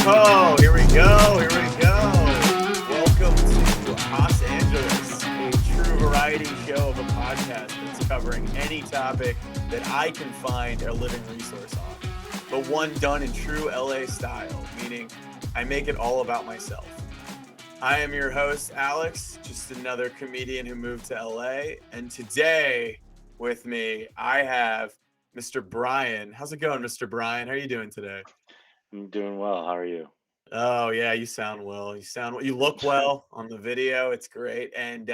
Oh, here we go. Here we go. Welcome to Los Angeles, a true variety show of a podcast that's covering any topic that I can find a living resource on, but one done in true LA style, meaning I make it all about myself. I am your host, Alex, just another comedian who moved to LA. And today with me, I have Mr. Brian. How's it going, Mr. Brian? How are you doing today? I'm doing well. How are you? Oh yeah, you sound well. You look well on the video. It's great. And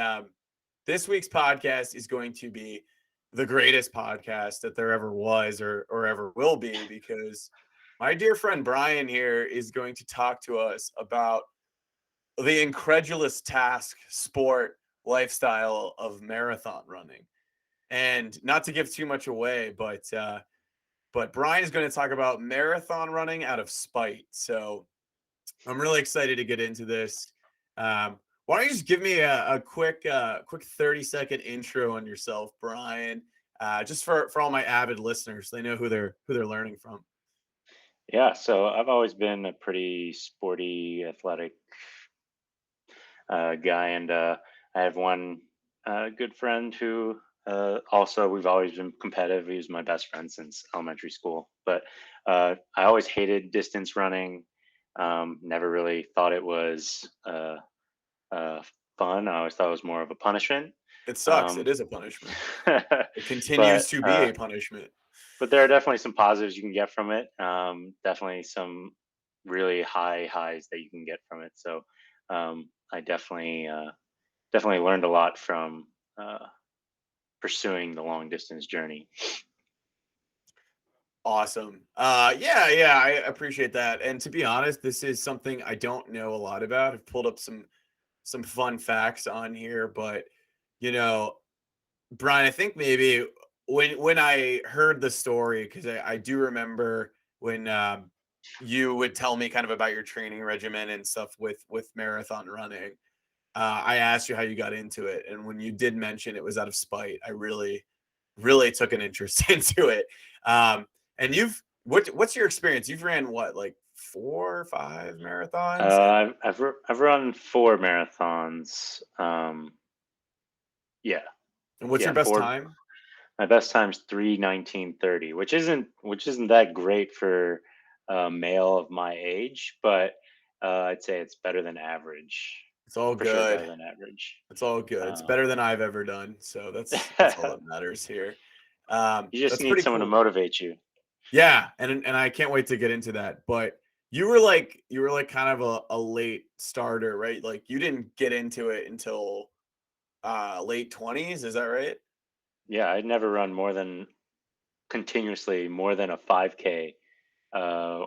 this week's podcast is going to be the greatest podcast that there ever was or ever will be, because my dear friend Brian here is going to talk to us about the incredulous task, sport, lifestyle of marathon running. And not to give too much away, but Brian is going to talk about marathon running out of spite. So I'm really excited to get into this. Why don't you just give me a quick 30-second intro on yourself, Brian? Just for all my avid listeners, they know who they're learning from. Yeah, so I've always been a pretty sporty, athletic guy, and I have one good friend who also we've always been competitive. He was my best friend since elementary school, but I always hated distance running. Never really thought it was uh, fun. I always thought it was more of a punishment. It sucks. It Um, is a punishment. It continues but to be a punishment. but there are definitely some positives you can get from it. Definitely some really high highs that you can get from it. So I definitely learned a lot from uh, pursuing the long distance journey. Awesome. Yeah, I appreciate that. And to be honest, this is something I don't know a lot about. I've pulled up some fun facts on here, but you know, Brian, I think maybe when I heard the story, because I do remember when you would tell me kind of about your training regimen and stuff with marathon running. I asked you how you got into it, and when you did mention it was out of spite, I really took an interest into it. And what's your experience? You've ran what, like 4 or 5 marathons, and I've run 4 marathons. Yeah, what's your yeah, best four. time? My best time's 3:19:30, which isn't that great for a male of my age, but I'd say it's better than average. It's all For sure, good. better than average. It's all good. It's Uh, better than I've ever done. So that's all that matters here. you just That's need pretty someone to cool. motivate you. Yeah, and I can't wait to get into that. But you were like kind of a late starter, right? Like you didn't get into it until late 20s, is that right? Yeah, I'd never run more than continuously more than a 5K uh,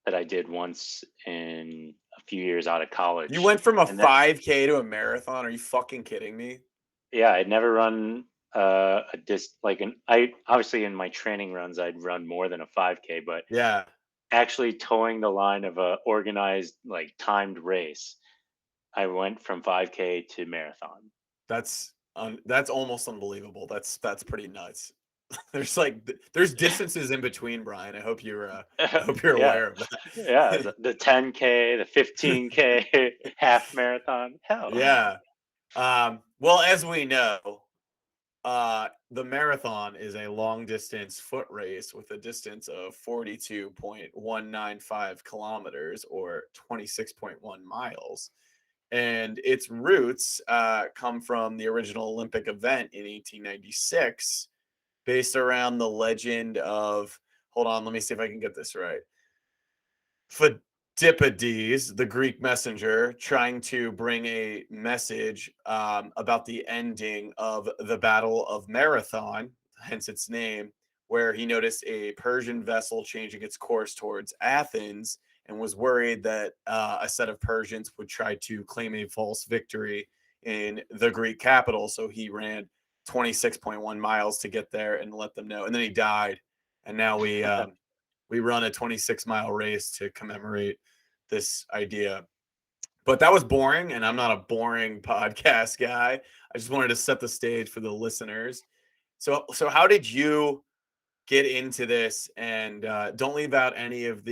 that I did once in a few years out of You college, went from a and that 5K to a marathon. Are you fucking kidding me? yeah, I'd never run a like an I obviously in my training runs I'd run more than a 5K, but Yeah, actually towing the line of a organized like timed race, I went from 5K to marathon. that's almost unbelievable. That's pretty nuts. There's distances in between, Brian. I hope you're Yeah, aware of yeah, that. the 10K, the 15K, half marathon. Hell, Yeah. Well, as we know, the marathon is a long distance foot race with a distance of 42.195 kilometers or 26.1 miles. And its roots come from the original Olympic event in 1896, based around the legend of, hold on, let me see if I can get this right. Phidippides, the Greek messenger, trying to bring a message about the ending of the Battle of Marathon, hence its name, where he noticed a Persian vessel changing its course towards Athens and was worried that a set of Persians would try to claim a false victory in the Greek capital. So he ran 26.1 miles to get there and let them know. And then he died. And now we run a 26-mile race to commemorate this idea. But that was boring, and I'm not a boring podcast guy. I just wanted to set the stage for the listeners. So how did you get into this? And don't leave out any of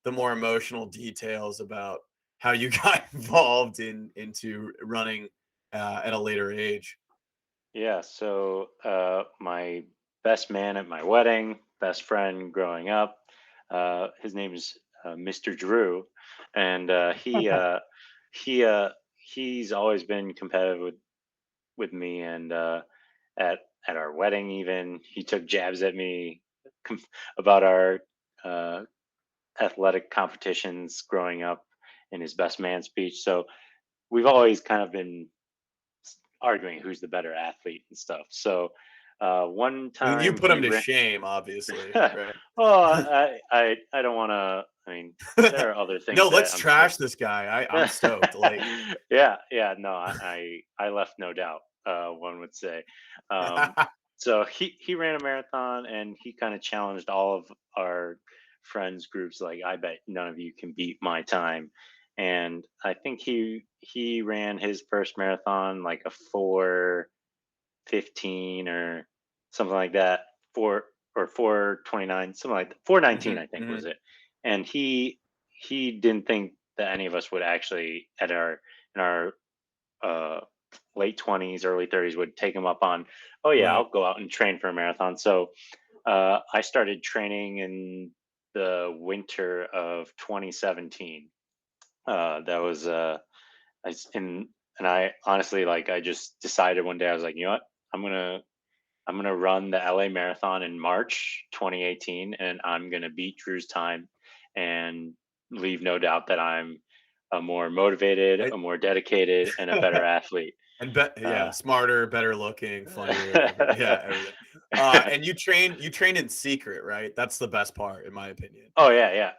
the more emotional details about how you got involved into running at a later age. Yeah, so my best man at my wedding, best friend growing up, his name's Mr. Drew, and he he's always been competitive with me, and at at our wedding even he took jabs at me com- about our uh, athletic competitions growing up in his best man speech. So we've always kind of been arguing who's the better athlete and stuff. So one I mean, you time put he him to ran. shame, obviously, right? Oh, I don't want to. I mean, there are other No, things that let's I'm sure. trash this guy. I'm stoked. Like, Yeah, no, I left no doubt. One would say. Um, so he ran a marathon and he kind of challenged all of our friends groups. Like, I bet none of you can beat my time. And I think he ran his first marathon like a 4:15 or something like that. 4:29, something like that. 4:19, mhm, I think was mhm. it. And he didn't think that any of us would actually in our uh, late 20s, early 30s would take him up on, oh yeah, Right. I'll go out and train for a marathon. So I started training in the winter of 2017. That was I s- and I honestly, like, I just decided one day, I was like, you know what, I'm gonna run the LA Marathon in March 2018, and I'm gonna beat Drew's time, and leave no doubt that I'm a more motivated, I, a more dedicated, and a better athlete. and yeah, Uh, smarter, better looking, funnier, yeah, everything. And you trained in secret, right? That's the best part, in my opinion. oh yeah, yeah.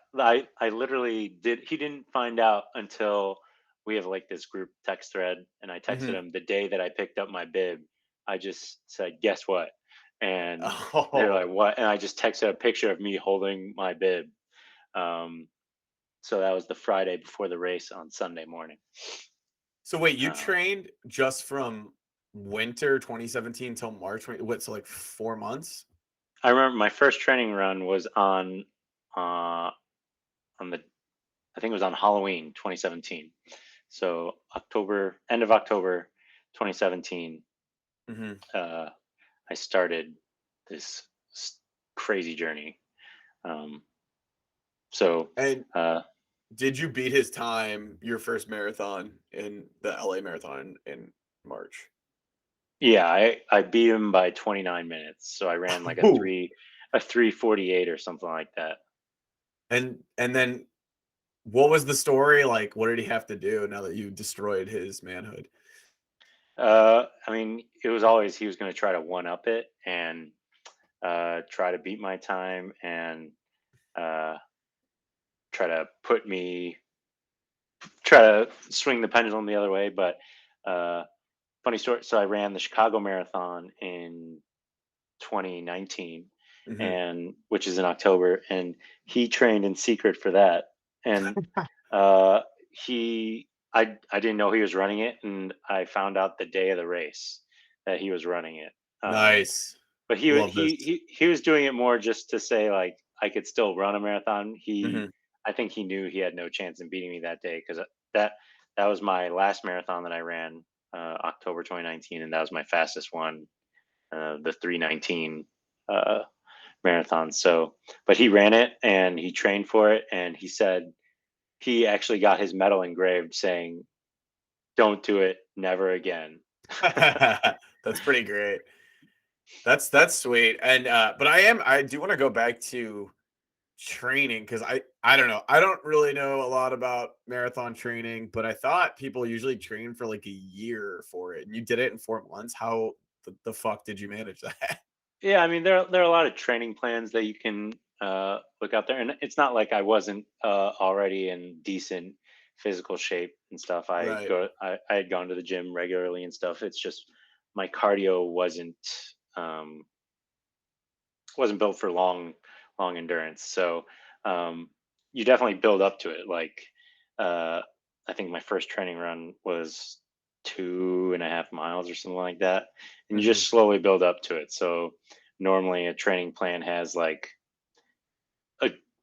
I literally did. He didn't find out until we have like this group text thread, and I texted Hmm. him the day that I picked up my bib. I just said, "Guess what?" And they're like, Oh, "What?" And I just texted a picture of me holding my bib. Um, so that was the Friday before the race on Sunday morning. so wait, you Uh, trained just from winter 2017 till March 20, what, so like 4 months? I remember my first training run was uh, on the I think it was on Halloween 2017. So October, end of October 2017, Hmm. uh, I started this crazy journey. Um, so And uh, did you beat his time your first marathon in the LA marathon in March? yeah, I beat him by 29 minutes. So I ran like Ooh. a 3:48 or something like that. And then what was the story? Like, what did he have to do now that you destroyed his manhood? I mean, it was always he was going to try to one up it and try to beat my time and uh, try to try to swing the pendulum the other way. But uh, funny story. So I ran the Chicago Marathon in 2019, Mhm. and which is in October, and he trained in secret for that. And uh, I didn't know he was running it, and I found out the day of the race that he was running it. Nice. But Love this. he was doing it more just to say like I could still run a marathon. Mhm. I think he knew he had no chance in beating me that day because that that was my last marathon that I ran, October 2019, and that was my fastest one, the 3:19 uh, marathon. So, but he ran it and he trained for it, and he said he actually got his medal engraved saying, "Don't do it, never again." That's pretty great. That's sweet. And but I do want to go back to training because I don't know. I don't really know a lot about marathon training, but I thought people usually train for like a year for it. And you did it in 4 months. How the fuck did you manage that? Yeah, I mean there are a lot of training plans that you can look out there, and it's not like I wasn't already in decent physical shape and stuff. Right. I had gone to the gym regularly and stuff. It's just my cardio um, wasn't built for long endurance. So um, you definitely build up to it. Like uh, I think my first training run was 2.5 miles or something like that, and you Hmm. just slowly build up to it. So normally a training plan has like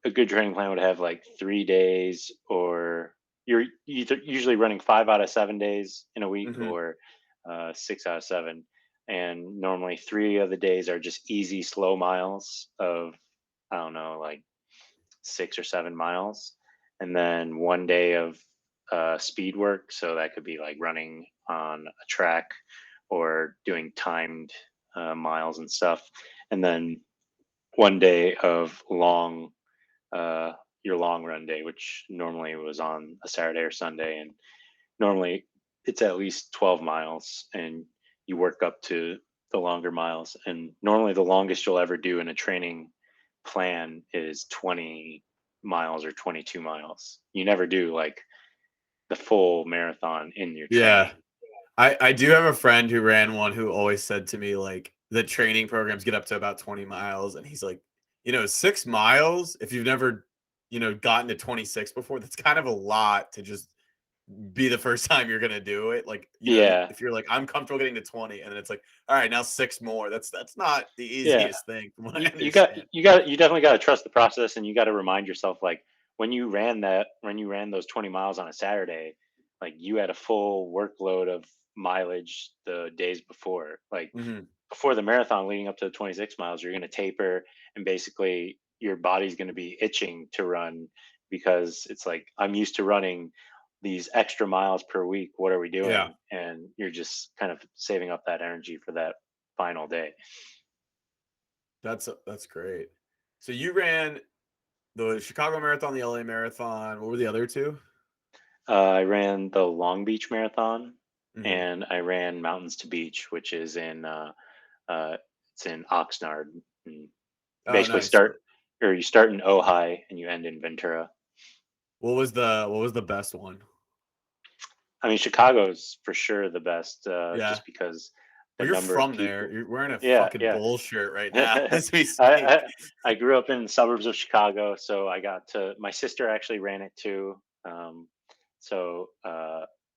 a a good training plan would have like 3 days, or you're either usually running 5 out of 7 days in a week, Hmm. or 6 out of 7. And normally 3 of the days are just easy, slow miles of, I don't know, like 6 or 7 miles. And then one day of speed work. So that could be like running on a track or doing timed miles and stuff. And then one day of uh, your long run day, which normally was on a Saturday or Sunday. And normally it's at least 12 miles, and you work up to the longer miles. And normally the longest you'll ever do in a training plan is 20 miles or 22 miles. You never do like the full marathon in your Yeah. training. I do have a friend who ran one who always said to me, like, the training programs get up to about 20 miles. And he's like, 6 miles, if you've never, gotten to 26 before, that's kind of a lot to just be the first time you're gonna do it. Like, Yeah. if you're like, I'm comfortable getting to 20, and then it's like, all right, now six more. That's not the Yeah. easiest thing from what I You understand. you definitely got to trust the process, and you got to remind yourself, like, when you ran those 20 miles on a Saturday, like, you had a full workload of mileage the days before. Like, Hmm. before the marathon leading up to the 26 miles, you're going to taper, and basically your body's going to be itching to run, because it's like, I'm used to running these extra miles per week. What are we Yeah, doing? And you're just kind of saving up that energy for that final day. that's great. So you ran the Chicago Marathon, the LA Marathon. What were the other two? I ran the Long Beach Marathon, Hmm. and I ran Mountains to Beach, which is in uh, it's in Oxnard. And Oh, basically, nice. you start in Ojai and you end in Ventura. What was the best one? I mean, Chicago's for sure the best, Yeah. just because the Well, you're number of from there. people. You're wearing a Yeah, fucking yeah. bull shirt right now as we I, speak. I grew up in the suburbs of Chicago, so I got to. My sister actually ran it too. Um, so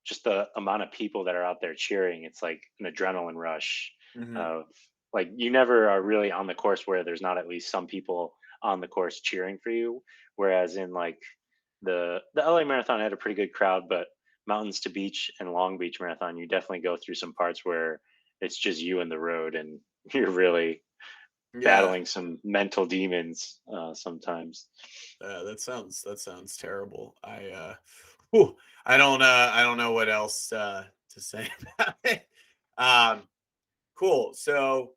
just the amount of people that are out there cheering, it's like an adrenaline rush. Hmm. Of like, you never are really on the course where there's not at least some people on the course cheering for you. Whereas in like the LA Marathon had a pretty good crowd, but Mountains to Beach and Long Beach Marathon, you definitely go through some parts where it's just you and the road, and you're really Yeah. battling some mental demons sometimes. That sounds terrible. Whew, I don't know what else to say about it. Um, cool. So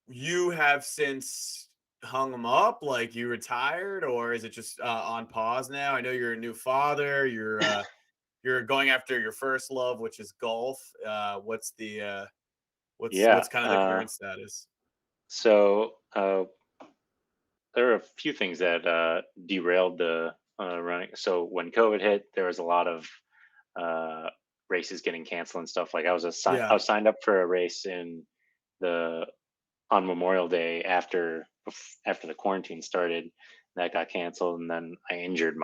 you have since hung them up, like you retired, or is it just on pause now? I know you're a new father. You're going after your first love, which is golf. What's Yeah. kind of the current status? So there are a few things that derailed the running. So when COVID hit, there was a lot of uh, races getting canceled and stuff. Like, I Yeah. was signed up for a race the on Memorial Day after the quarantine started. That got canceled, and then I injured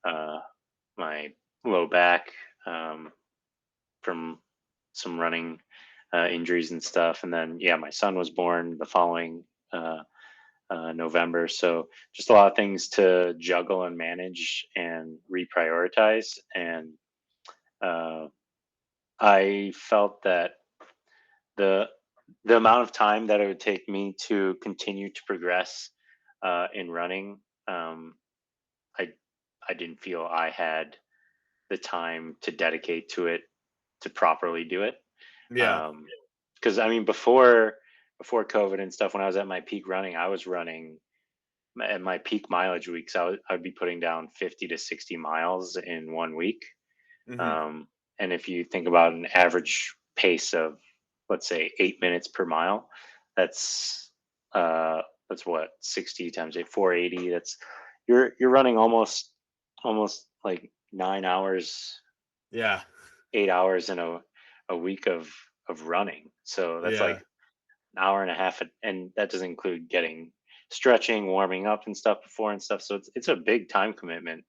uh, my low back, um, from some running injuries and stuff. And then, yeah, my son was born the following uh, November. So just a lot of things to juggle and manage and reprioritize. And uh, I felt that the the amount of time that it would take me to continue to progress in running, um, I I didn't feel I had the time to dedicate to it to properly do it. Yeah. Because I mean, before COVID and stuff, when I was at my peak running, I was running at my peak mileage weeks. I'd be putting down 50 to 60 miles in 1 week. Hmm. Um, and if you think about an average pace of, let's say, 8 minutes per mile, that's uh, that's what, 60 times 8, 480. That's you're running almost like 9 hours, Yeah. 8 hours in a week of running. So that's like Yeah. an hour and a half, and that doesn't include getting stretching, warming up and stuff before and stuff. So it's a big time commitment.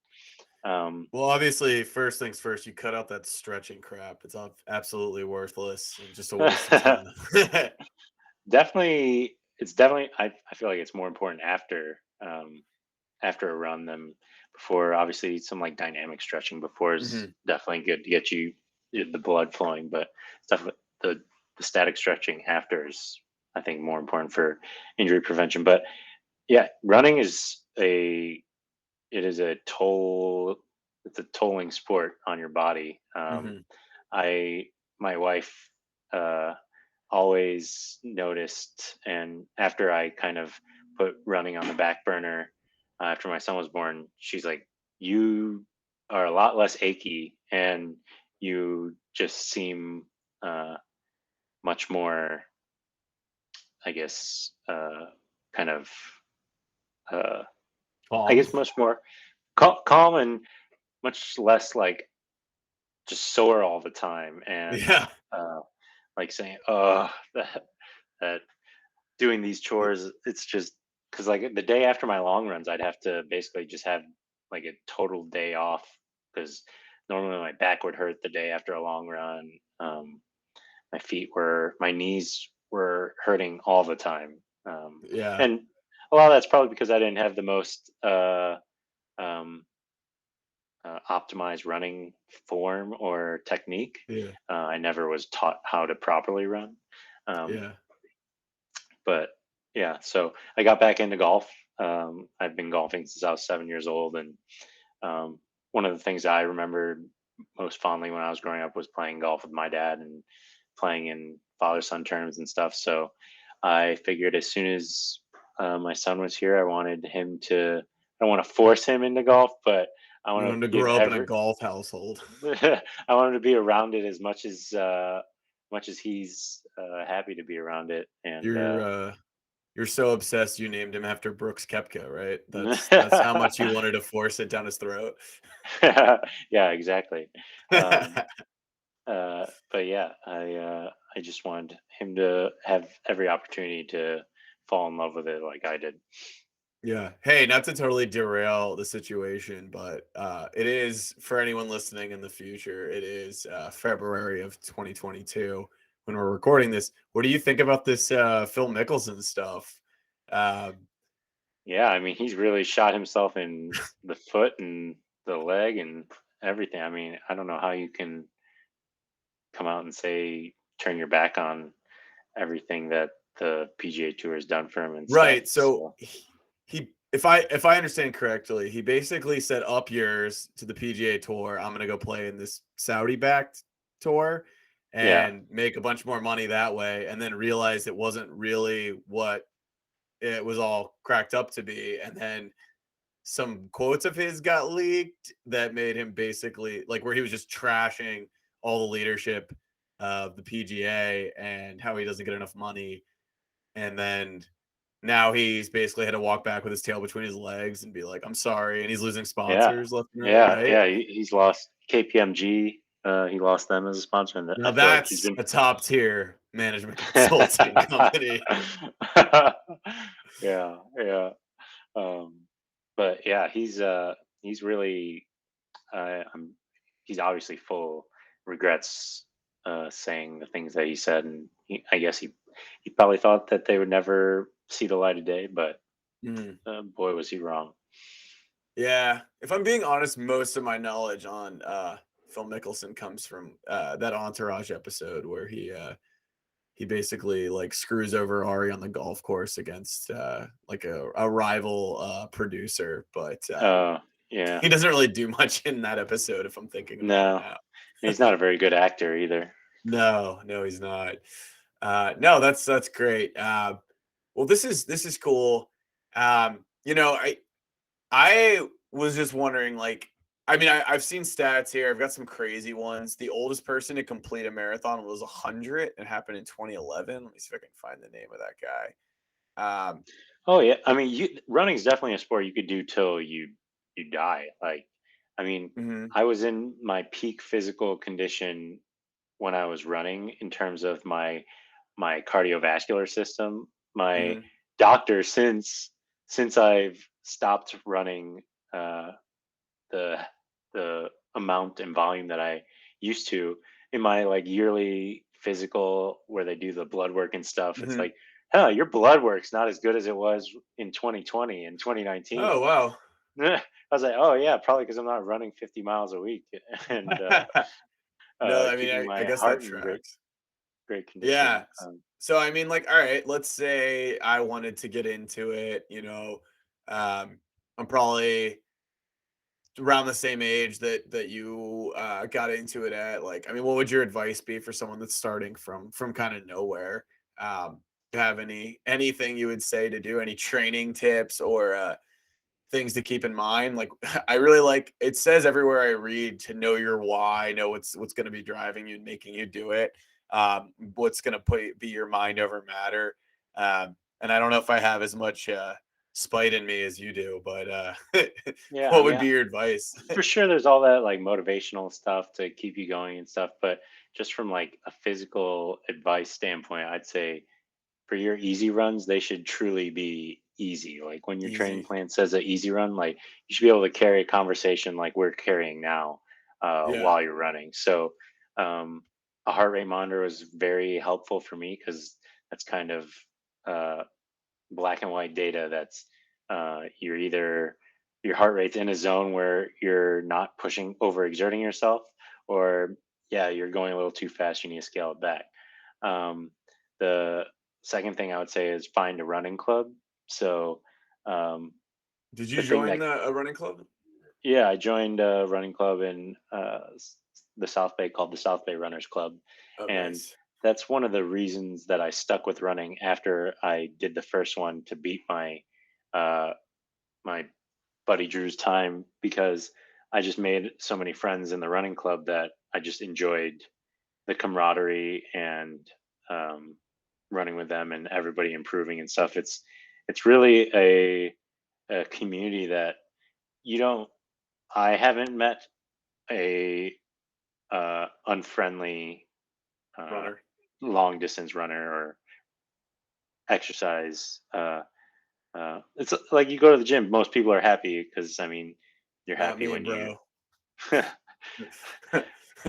Um, Well, obviously, first things first, you cut out that stretching crap. It's absolutely worthless and just a waste of time. definitely, it's definitely. I feel like it's more important after. after a run than before. Obviously, some like dynamic stretching before is Hmm. definitely good to get the blood flowing, but stuff the static stretching after is, I think, more important for injury prevention. But yeah, running is it is a toll. It's a tolling sport on your body. Hmm. I my wife uh, always noticed, and after I kind of put running on the back burner after my son was born, she's like, "You are a lot less achy, and you just seem uh, much more, I guess, kind of, uh, I Calm. guess, much more calm and much less like just sore all the time, and Yeah. uh, like saying, "Oh, that doing these chores." It's just because like the day after my long runs, I'd have to basically just have like a total day off because normally my back would hurt the day after a long run. My knees were hurting all the time, Yeah. and a lot of that's probably because I didn't have the most um, optimized running form or technique. Yeah. I never was taught how to properly run. Um, Yeah. but yeah, so I got back into golf. I've been golfing since I was 7 years old, and um, one of the things I remember most fondly when I was growing up was playing golf with my dad and playing in father-son terms and stuff. So I figured as soon as my son was here, I wanted him to. I don't want to force him into golf, but I You want want him to to give grow up in a every. golf household. I want him to be around it as much as he's happy to be around it, and You're so obsessed you named him after Brooks Koepka, right? That's how much you wanted to force it down his throat. yeah, exactly. Um, but yeah, I just wanted him to have every opportunity to fall in love with it like I did. Yeah. Hey, not to totally derail the situation, but it is for anyone listening in the future. It is February of 2022 when we're recording this. What do you think about this Phil Mickelson stuff? Um, Yeah, I mean, he's really shot himself in the foot and the leg and everything. I mean, I don't know how you can come out and say turn your back on everything that the PGA Tour has done for him and stuff. right. So So he if I understand correctly, he basically said up yours to the PGA Tour. I'm gonna go play in this Saudi backed tour yeah, and make a bunch more money that way, and then realized it wasn't really what it was all cracked up to be. And then some quotes of his got leaked that made him basically like where he was just trashing all the leadership of the PGA and how he doesn't get enough money. And then now he's basically had to walk back with his tail between his legs and be like, "I'm sorry," and he's losing yeah, sponsors left and right, yeah, right? yeah. He's lost KPMG. He lost them as a sponsor, and Now I feel like he's that's been. a top tier management consulting company. yeah, yeah. Um, but yeah, he's really I'm he's obviously full regrets saying the things that he said, and I guess he probably thought that they would never see the light of day, but Mm. boy was he wrong. Yeah, if I'm being honest, most of my knowledge on Phil Mickelson comes from that Entourage episode where he basically like screws over Ari on the golf course against like a rival producer, but Yeah, he doesn't really do much in that episode if I'm thinking about it no, now. he's not a very good actor either. No, no, he's not. No, that's great. Well, this is cool. I was just wondering, like, I mean, I've seen stats here. I've got some crazy ones. The oldest person to complete a marathon was 100. It happened in 2011. Let me see if I can find the name of that guy. Oh yeah, I mean, running is definitely a sport you could do till you die. Like, I mean, Mhm, I was in my peak physical condition when I was running in terms of my cardiovascular system. My mhm, doctor, since I've stopped running uh, the the amount and volume that I used to in my like yearly physical where they do the blood work and stuff, it's mhm. like, hell, your blood work's not as good as it was in 2020 and 2019. Oh, wow. I was like, oh yeah, probably because I'm not running 50 miles a week and No, I mean, keeping I my guess that heart in tracks. great condition. Yeah. So I mean, like, all right, let's say I wanted to get into it, I'm probably around the same age that you got into it at. Like, I mean, what would your advice be for someone that's starting from kind of nowhere? Do you have anything you would say to do? Any training tips or things to keep in mind? Like, I really like it says everywhere I read to know your why, know what's going to be driving you and making you do it. What's going to be your mind over matter. And I don't know if I have as much spite in me as you do, but Yeah, I what would mean, be your advice? for sure there's all that like motivational stuff to keep you going and stuff, but just from like a physical advice standpoint, I'd say for your easy runs, they should truly be easy. Like when your training Easy. plan says a easy run, like you should be able to carry a conversation like we're carrying now Yeah. while you're running. So um, a heart rate monitor was very helpful for me because that's kind of uh, black and white data that's you're either your heart rate's in a zone where you're not pushing overexerting yourself, or yeah, you're going a little too fast, you need to scale it back. The second thing I would say is find a running club. So um, Did the you thing join that a running club? yeah, I joined a running club in the South Bay called the South Bay Runners Club, Oh, and nice. that's one of the reasons that I stuck with running after I did the first one to beat uh, my buddy Drew's time, because I just made so many friends in the running club that I just enjoyed the camaraderie and um, running with them and everybody improving and stuff. It's really a community that you don't. I haven't met a unfriendly uh, Runner. long distance runner or exercise. It's like you go to the gym. Most people are happy because I mean, you're Not happy me, when you bro.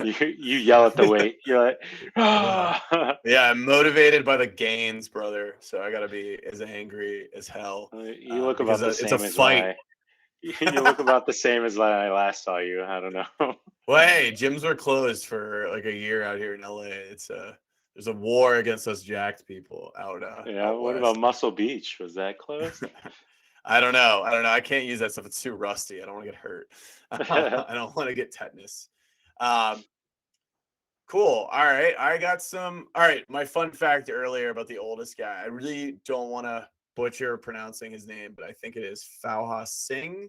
you yell at the weight. You're like, Uh, ah. yeah, I'm motivated by the gains, brother. So I gotta be as angry as hell You look because about the it's a same as when fight. I. You look about the same as when I last saw you. I don't know. Well, hey, gyms were closed for like a year out here in LA. There's a war against us jacked people Yeah. out What about west. Muscle Beach? Was that closed? I don't know. I don't know. I can't use that stuff. It's too rusty. I don't want to get hurt. I don't want to get tetanus. Um, cool. All right. I got some. All right. My fun fact earlier about the oldest guy. I really don't want to butcher pronouncing his name, but I think it is Fauha Singh.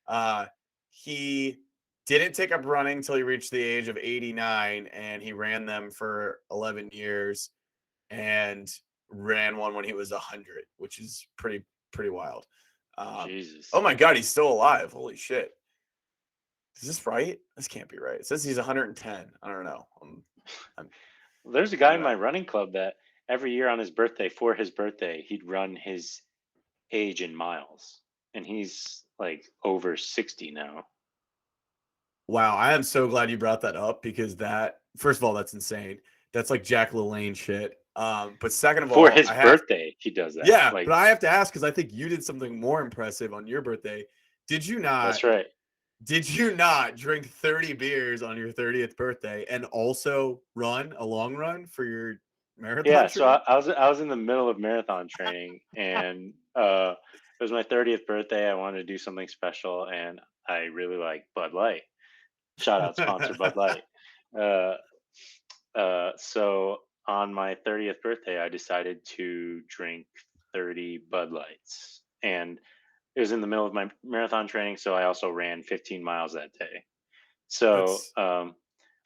Uh, he didn't take up running until he reached the age of 89, and he ran them for 11 years and ran one when he was 100, which is pretty wild. Oh Jesus. my God, he's still alive. Holy shit. Is this right? This can't be right. It says he's 110. I don't know. I'm There's a I guy don't in my know. running club that every year on his birthday, for his birthday, he'd run his age in miles. And he's like over 60 now. Wow, I am so glad you brought that up because that first of all, that's insane. That's like Jack LaLanne shit. But second of For all, his birthday, he does that. yeah, Like, but I have to ask because I think you did something more impressive on your birthday. Did you not? that's right. Did you not drink 30 beers on your 30th birthday and also run a long run for your marathon Yeah, so training? I was in the middle of marathon training, and it was my 30th birthday. I wanted to do something special, and I really like Bud Light. Shout out sponsor Bud Light. Uh, so on my 30th birthday, I decided to drink 30 Bud Lights, and it was in the middle of my marathon training, so I also ran 15 miles that day. So That's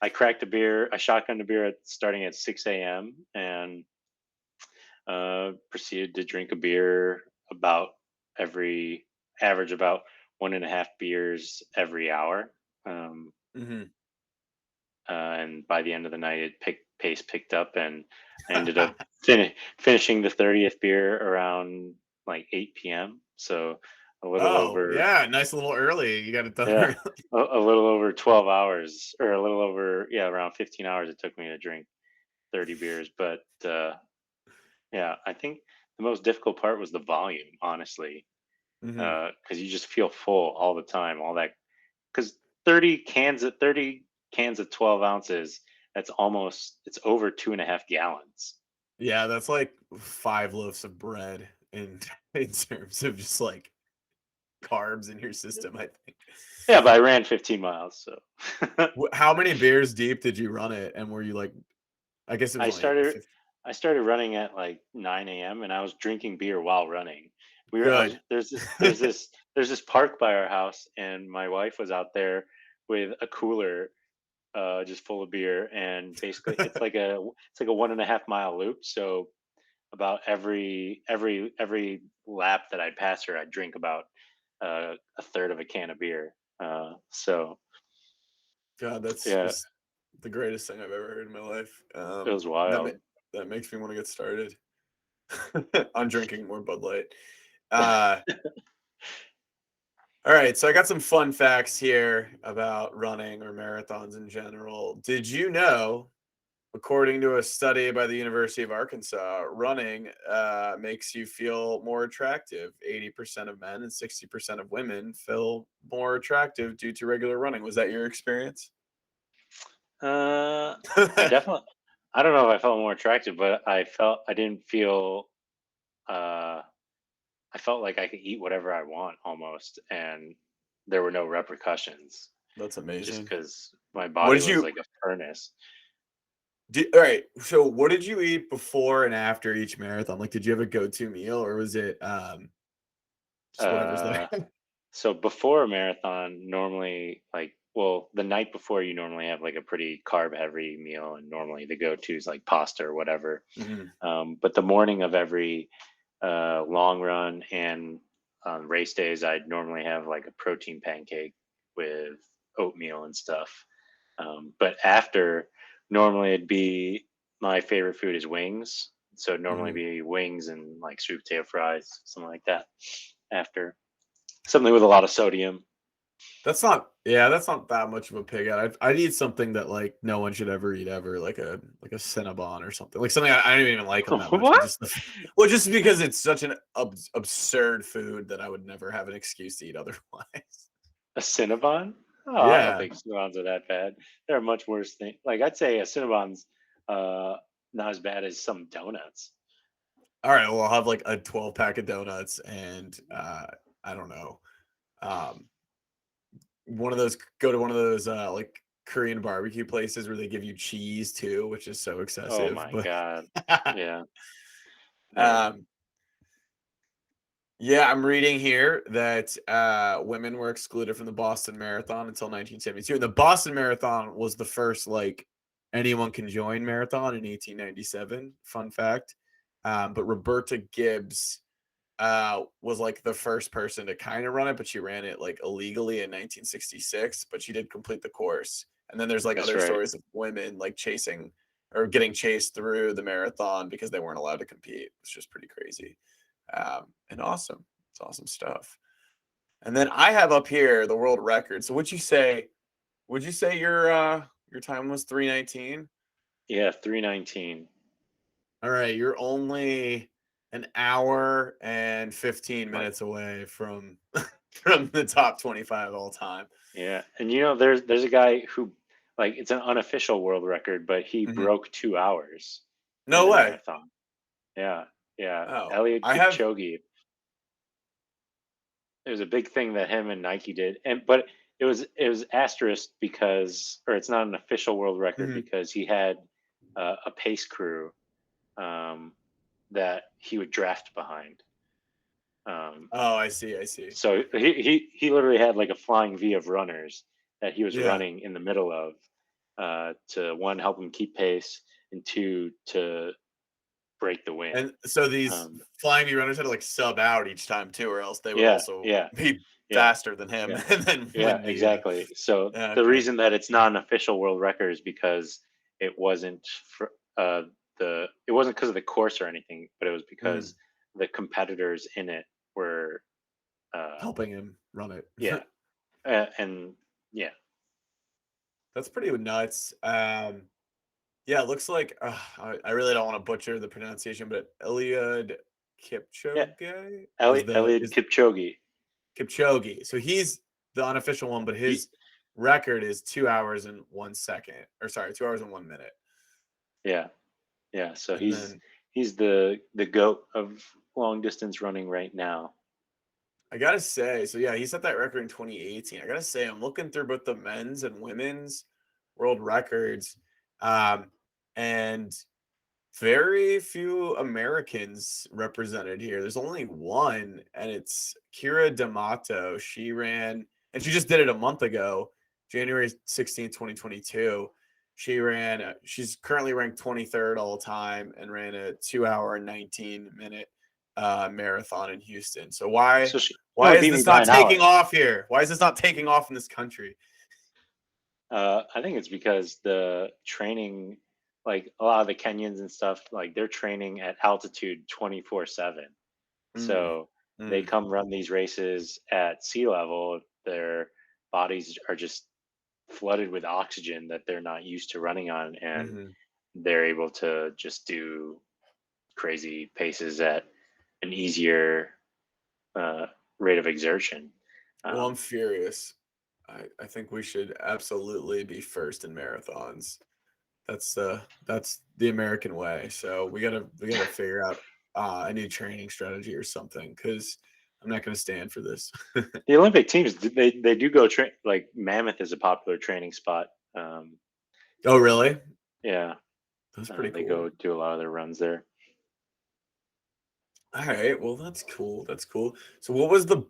I cracked a beer, I shotgunned a beer starting at 6 a.m. and proceeded to drink a beer about every average about 1.5 beers every hour. Um, mhm. and by the end of the night, pace picked up, and I ended up finishing the 30th beer around like 8 p.m. So a little Oh, over, yeah, nice little early. You got it done yeah, early. a little over 12 hours, or a little over, yeah, around 15 hours it took me to drink 30 beers. But yeah, I think the most difficult part was the volume, honestly. Hmm. because you just feel full all the time. All that because 30 cans of 12 ounces. It's over 2.5 gallons. Yeah, that's like 5 loaves of bread in in terms of just like carbs in your system, I think. Yeah, but I ran 15 miles, so How many beers deep did you run it? And were you like, I guess it was I only started 50. I started running at like 9 a.m. and I was drinking beer while running. We were I was Good. there's this park by our house, and my wife was out there with a cooler just full of beer, and basically it's like a 1.5 mile loop. So about every lap that I'd pass her, I'd drink about a third of a can of beer. So God, that's yeah, just the greatest thing I've ever heard in my life. it was That wild. that makes me want to get started on drinking more Bud Light. Uh, all right, so I got some fun facts here about running or marathons in general. Did you know, according to a study by the University of Arkansas, running makes you feel more attractive? 80% of men and 60% of women feel more attractive due to regular running. Was that your experience? Uh, I definitely. I don't know if I felt more attractive, but I didn't feel. Uh, I felt like I could eat whatever I want almost, and there were no repercussions. That's Just amazing. because my What body did was you like a furnace. all right, so what did you eat before and after each marathon? Like, did you have a go-to meal or was it just whatever's there? Uh, so before a marathon, normally, the night before, you normally have like a pretty carb heavy meal, and normally the go to is like pasta or whatever. Mhm. But the morning of every long run and on race days, I'd normally have like a protein pancake with oatmeal and stuff. But after, normally it'd be my favorite food is wings. So it'd normally Mhm. be wings and like sweet potato fries, something like that. After something with a lot of sodium. That's not that much of a pig out. I'd eat something that like no one should ever eat ever, like a Cinnabon or something. Like something I don't even like them that much, but What? just well, just because it's such an absurd food that I would never have an excuse to eat otherwise. A Cinnabon? Oh, I don't Yeah. think Cinnabons are that bad. There are much worse things. Like I'd say a Cinnabon's uh, not as bad as some donuts. All right. Well, I'll have like a 12 pack of donuts and I don't know. Um, go to one of those like Korean barbecue places where they give you cheese too, which is so Oh excessive. my But god. Yeah. No. um, yeah, I'm reading here that women were excluded from the Boston Marathon until 1972. And the Boston Marathon was the first like anyone can join marathon in 1897. Fun fact. But Roberta Gibbs was like the first person to kind of run it, but she ran it like illegally in 1966, but she did complete the course. And then there's like That's other right. stories of women like chasing or getting chased through the marathon because they weren't allowed to compete. It's just pretty crazy. And awesome. It's awesome stuff. And then I have up here the world record. So would you say your time was 3:19? Yeah, 319. All right, you're only an hour and 15 My minutes away from from the top 25 all time. yeah. And there's a guy who, like, it's an unofficial world record, but he Mhm. broke 2 hours in No the way. marathon. Yeah. Yeah. Oh, Eliud I have Kipchoge. It was a big thing that him and Nike did, but it was asterisk because, or it's not an official world record mhm. because he had a pace crew um, that he would draft behind. Um, Oh, I see, I see. so he literally had like a flying V of runners that he was Yeah. running in the middle of to one help him keep pace, and two to break the wind. And so these Um, flying V runners had to like sub out each time too, or else they would yeah, also yeah, be yeah. faster than him Yeah. and then Yeah, win the exactly. So yeah, the okay. reason that it's not an official world record is because it wasn't for it wasn't because of the course or anything, but it was Mhm. because the competitors in it were uh Helping him run it. yeah, and yeah. That's pretty nuts. Yeah, it looks like I really don't want to butcher the pronunciation, but Eliud Yeah, Kipchoge Eliud is Kipchoge. Kipchoge. So he's the unofficial one, but his record is 2 hours and 1 second, or sorry, 2 hours and 1 minute. Yeah. Yeah. So And then he's the goat of long distance running right now. I gotta say, so yeah, he set that record in 2018. I gotta say, I'm looking through both the men's and women's world records, and very few Americans represented here. There's only one, and it's Kira D'Amato. She ran, and she just did it a month ago, January 16th, 2022. She ran, she's currently ranked 23rd all time and ran a 2 hour and 19-minute marathon in Houston. So So she why only is beat me this by not an hour. taking off here? Why is this not taking off in this country? I think it's because the training, like a lot of the Kenyans and stuff, like they're training at altitude 24/7. Mm, So they mm, come run these races at sea level. Their bodies are just flooded with oxygen that they're not used to running on, and mhm. they're able to just do crazy paces at an easier uh, rate of exertion. Well, I'm Um, furious. I think we should absolutely be first in marathons. That's the American way. So we gotta figure out a new training strategy or something because I'm not gonna stand for this. the Olympic teams, they do go train. Like Mammoth is a popular training spot. Um, Oh, really? yeah, That's pretty they cool. go do a lot of their runs there. All right. Well, that's cool. That's cool. So what was the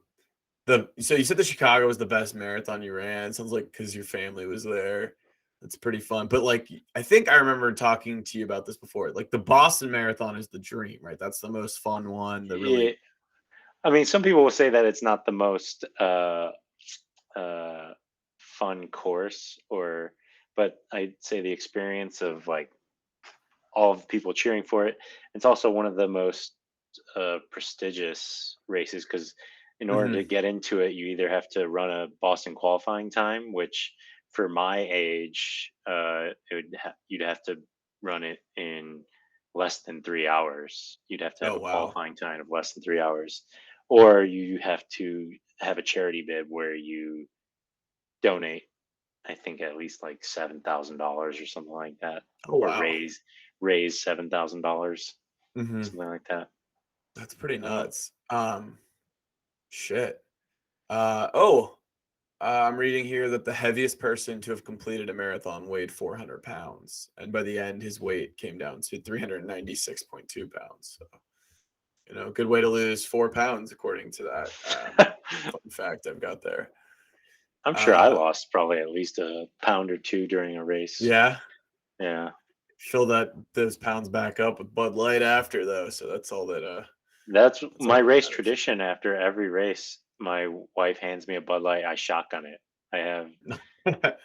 so you said the Chicago was the best marathon you ran. Sounds like because your family was there. That's pretty fun. But like I think I remember talking to you about this before. Like the Boston Marathon is the dream, right? That's the most fun one. The Yeah, really I mean, some people will say that it's not the most uh, fun course, or, but I'd say the experience of like all of the people cheering for it. It's also one of the most prestigious races because in order to Mhm. get into it, you either have to run a Boston qualifying time, which for my age, you'd have to run it in less than 3 hours. You'd have to have Oh a wow. qualifying time of less than 3 hours, or you have to have a charity bid where you donate, I think at least like $7,000 or something like that, Oh or wow. raise $7,000, Mhm. something like that. That's pretty Uh, nuts. Shit. Oh, I'm reading here that the heaviest person to have completed a marathon weighed 400 pounds, and by the end, his weight came down to 396.2 pounds. So, good way to lose 4 pounds, according to that fun fact I've got there. I'm sure I Uh, lost probably at least a pound or two during a race. yeah, Yeah, fill those pounds back up with Bud Light after though, so that's all that that's that's all my that race matters. tradition. After every race, my wife hands me a Bud Light. I shotgun it. I have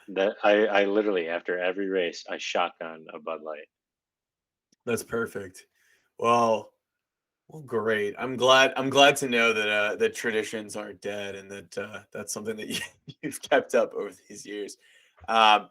that. I literally after every race, I shotgun a Bud Light. That's perfect. Well, Well, great. I'm glad to know that traditions aren't dead and that that's something that you've kept up over these years. Um,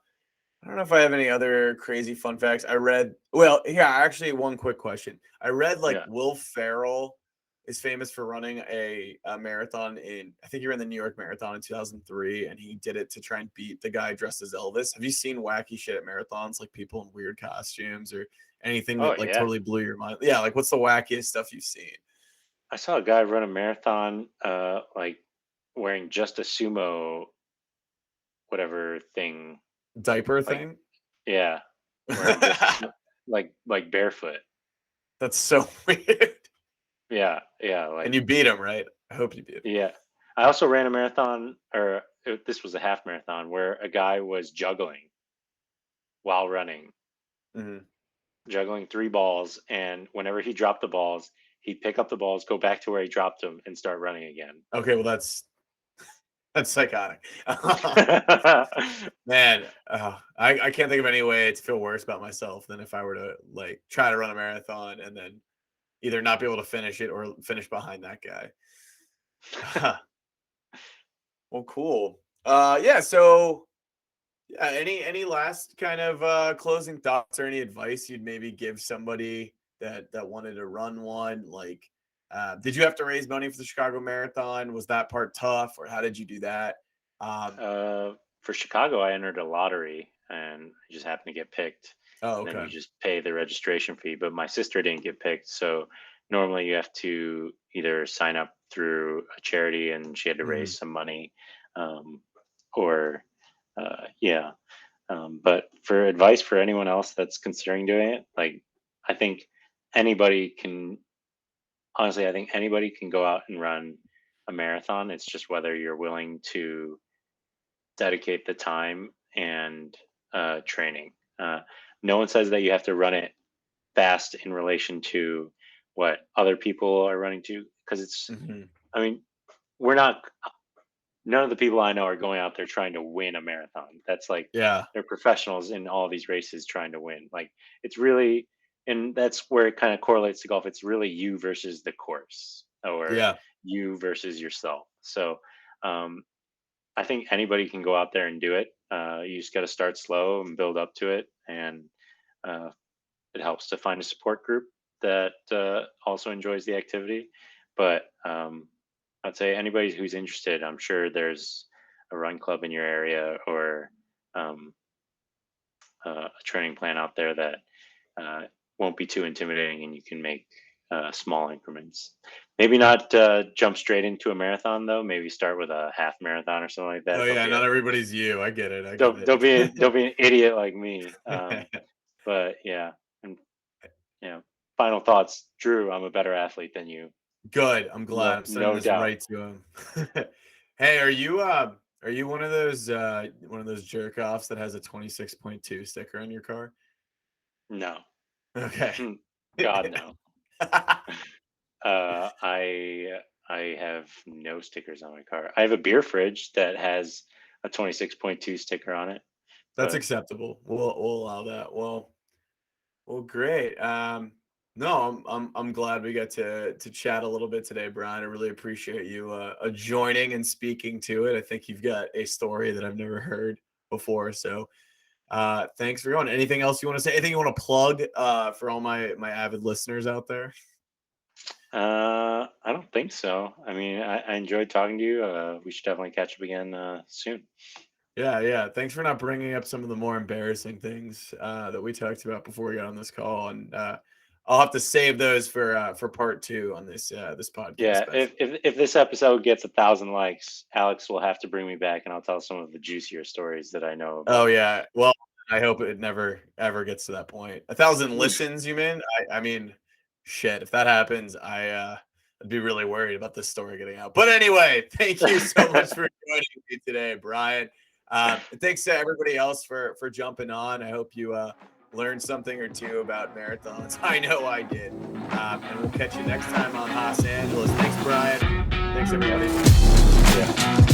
I don't know if I have any other crazy fun facts. I read, well, yeah, actually, one quick question. I read like Yeah. Will Ferrell is famous for running a marathon I think he ran the New York Marathon in 2003, and he did it to try and beat the guy dressed as Elvis. Have you seen wacky shit at marathons, like people in weird costumes or anything Oh that like yeah. totally blew your mind? Yeah, like what's the wackiest stuff you've seen? I saw a guy run a marathon, like wearing just a sumo whatever thing. Diaper Like thing? yeah, wearing just a like barefoot. That's so weird. Yeah, yeah, And like you beat him, right? I hope you beat him. yeah. I also ran a marathon, or this was a half marathon, where a guy was juggling while running, Mhm. juggling three balls, and whenever he dropped the balls, he'd pick up the balls, go back to where he dropped them, and start running again. Okay, well, that's psychotic. Man, I can't think of any way to feel worse about myself than if I were to like try to run a marathon and then either not be able to finish it or finish behind that guy. Well, cool. Yeah. So, yeah. Any last kind of closing thoughts or any advice you'd maybe give somebody that wanted to run one? Like, Did you have to raise money for the Chicago Marathon? Was that part tough, or how did you do that? Um, For Chicago, I entered a lottery and I just happened to get picked. oh, And then okay. you just pay the registration fee. But my sister didn't get picked. So normally you have to either sign up through a charity and she had to Mhm. raise some money, um, or, yeah. But for advice for anyone else that's considering doing it, like, I think anybody can, honestly, I think anybody can go out and run a marathon. It's just whether you're willing to dedicate the time and training. Uh, no one says that you have to run it fast in relation to what other people are running to, because it's, Mhm. I mean, we're not, none of the people I know are going out there trying to win a marathon. That's like, Yeah. they're professionals in all these races trying to win. Like, it's really, and that's where it kind of correlates to golf. It's really you versus the course, or Yeah. you versus yourself. So um, I think anybody can go out there and do it. You just got to start slow and build up to it, and uh, it helps to find a support group that also enjoys the activity. But I'd say anybody who's interested, I'm sure there's a run club in your area, or um, a training plan out there that uh, won't be too intimidating, and you can make small increments. Maybe not jump straight into a marathon though. Maybe start with a half marathon or something like Oh, that. yeah, not everybody's you. I get it, I get Don't it. be an idiot like me. But yeah, and you know, final thoughts, Drew. I'm a better athlete than you. Good, I'm glad. No, I'm sending no this doubt. right to him. Hey, are you one of those jerk offs that has a 26.2 sticker on your car? No, Okay. God no. Uh, I I have no stickers on my car. I have a beer fridge that has a 26.2 sticker on it, That's but acceptable. We'll allow that. Well, great. No, I'm glad we got to chat a little bit today, Brian. I really appreciate you joining and speaking to it. I think you've got a story that I've never heard before. So thanks for going. Anything else you want to say? Anything you want to plug for all my avid listeners out there? I don't think so. I mean, I enjoyed talking to you. We should definitely catch up again soon. Yeah, yeah. Thanks for not bringing up some of the more embarrassing things that we talked about before we got on this call, and I'll have to save those for part two on this podcast Yeah, special. if this episode gets 1,000 likes, Alex will have to bring me back, and I'll tell some of the juicier stories that I know Oh about. yeah. Well, I hope it never ever gets to that point. 1,000 listens, you mean? I mean, shit. If that happens, I'd be really worried about this story getting out. But anyway, thank you so much for joining me today, Brian. And thanks to everybody else for jumping on. I hope you learned something or two about marathons. I know I did. And we'll catch you next time on Los Angeles. Thanks, Brian. Thanks, everybody. Yeah.